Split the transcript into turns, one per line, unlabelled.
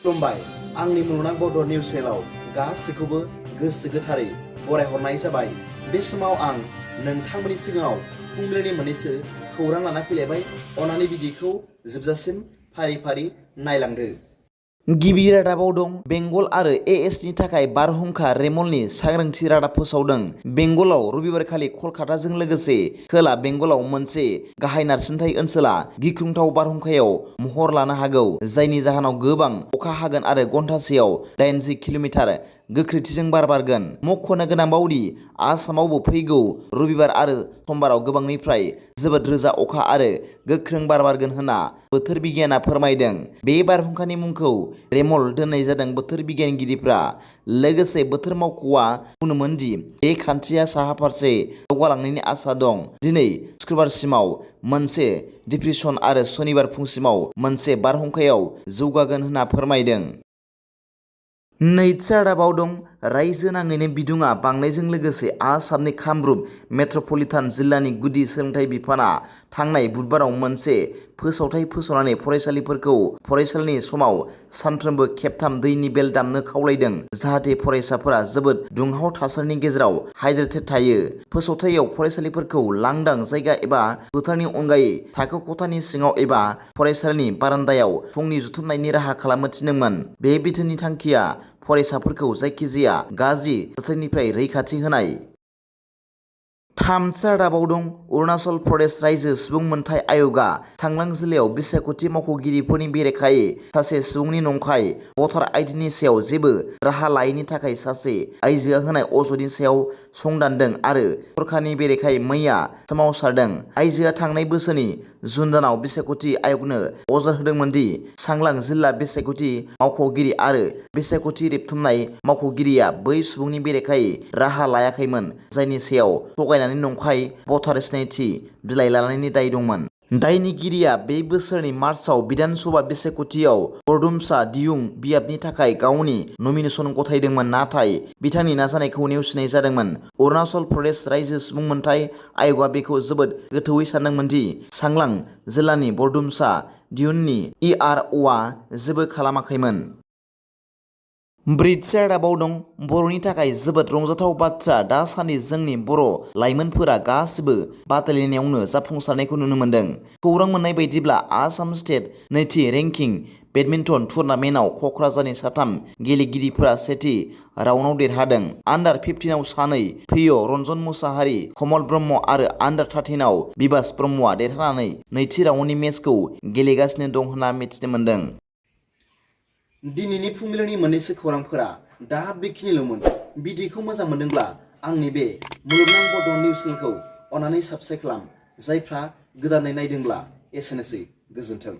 खुलुमबाय आंनि मुलुगनां बड' निउस चेनेलाव गासिखौबो गोसो गोथारै बरायहरनाय जाबाय। बे समाव आं नोंथांमोननि सिगाङाव फुंबिलिनि मोननैसो खौरां लाना फैलायबाय। अन्नानै भिडिअखौ जोबजासिम फारि फारि नायलांदो। गिबि रादाबाव दं बेंगल आरो एएसनि थाखाय बारहुंखा रेमलनि सांग्रांथि रादाब फोसावदों। बेंगलाव रबिबारखालि कलकाताजों लोगोसे खोला बेंगलाव मोनसे गाहाय नारसिनथाय ओनसोला गिख्रंथाव बारहुंखायाव महर लानो हागौ, जायनि जाहोनाव गोबां अखा हागोन आरो घन्टासेयाव 80 किल'मिटार गोख्रैथिजों बार बारगोन। मख'नो गोनां बावदि आसामावबो फैगौ रबिबार आरो समबाराव गोबांनिफ्राय जोबोद रोजा अखा आरो गोख्रों बार बारगोन होनना बोथोर बिगियाना फोरमायदों। बे बारहुंखानि मुंखौ रेमल दोननाय जादों। बोथोर बिगियानगिरिफ्रा लोगोसे बोथोर मावख'आ बुंदोंमोन दि बे खान्थिया साहा फारसे दावगालांनायनि आसा दं। दिनै शुक्रबारसिमाव मोनसे डिप्रेसन आरो सनिबार फुंसिमाव मोनसे बारहुंखायाव जौगागोन होनना फोरमायदों। नैथि रादाबाव दं रायजो नाङैनो बिदुङा बांनायजों लोगोसे आसामनि कामरुप मेट्रपलिटान जिल्लानि गुदि सोलोंथाइ बिफाना थांनाय बुधबाराव मोनसे फोसावथाय फोसावनानै फरायसालिफोरखौ फरायसालिनि समाव सानफ्रोमबो खेबथाम दैनि बेल दामनो खावलायदों, जाहाथे फरायसाफोरा जोबोद दुंहाव थासारिनि गेजेराव हाइड्रेटेड थायो। फोसावथायाव फरायसालिफोरखौ लांदां जायगा एबा फोथारनि अनगायै थाखो खथानि सिङाव एबा फरायसालिनि बारान्दायाव फुंनि जुथुमनायनि राहा खालामनो थिनदोंमोन। बे बिथोननि थांखिया फरायसाफोरखौ जायखिजाया गाज्रि जाथायनिफ्राय रैखाथि होनाय। थामथि रादाबाव दं अरुणाचल प्रदेश रायजो सुबुं मोनथाय आय'गआ चांलां जिल्लायाव बिसायख'थि मावख'गिरिफोरनि बेरेखायै सासे सुबुंनि नंखाय भटार आइडिनि सायाव जेबो राहा लायैनि थाखाय सासे आइजोआ होनाय अजदनि सायाव संदानदों आरो सरखारनि बेरेखायै मैया सोमावसारदों। आइजोआ थांनाय बोसोरनि जुन दानाव बिसायख'थि आय'गनो अजद होदोंमोन दि चांलां जिल्ला बिसायख'थि मावख'गिरि आरो बिसायख'थि रेबथुमनाय मावख'गिरिया बै सुबुंनि बेरेखायै राहा लायाखैमोन, जायनि सायाव थगायनानै नंखाय भटार सिनायथि बिलाइ लानायनि दाय दंमोन। दायनिगिरिया बे बोसोरनि मार्चआव बिधान सभा बिसायख'थियाव बरदुमसा दियुं बियाबनि थाखाय गावनि नमिनेसन गथायदोंमोन, नाथाय बिथांनि नाजानायखौ नेवसिनाय जादोंमोन। अरुणाचल प्रदेश रायजो सुबुं मोनथाय आय'गआ बेखौ जोबोद गोथौवै सानदोंमोन दि चांलां जिल्लानि बरदुमसा दियुंनि इआरअ'आ जेबो खालामाखैमोन। ब्रैथि रादाबाव दं बर'नि थाखाय जोबोद रंजाथाव बाथ्रा, दासान्दि जोंनि बर' लाइमोनफोरा गासिबो बादायलायनायावनो जाफुंसारनायखौ नुनो मोन्दों। खौरां मोननाय बायदिब्ला आसाम स्टेट नैथि रेंकिं बेडमिन्टन टुर्नामेन्टआव क'क्राझारनि साथाम गेलेगिरिफोरा सेथि राउन्डआव देरहादों। आन्डार 15आव सानै प्रिय रन्जन मुसाहारि, कमल ब्रह्म आरो आन्डार 13आव बिबास ब्रह्मआ देरहानानै नैथि राउन्डनि मेचखौ गेलेगासिनो दं होनना मिथिनो मोन्दों। दिनैनि फुंबिलिनि मोननैसो खौरांफोरा दा बेखिनिल'मोन। भिडिअखौ मोजां मोनदोंब्ला आंनि बे मुलुगनां बड' निउस चेनेलखौ अन्नानै साबस्क्राइब खालाम। जायफ्रा गोदानै नायदोंब्ला एसेनोसै, गोजोन्थों।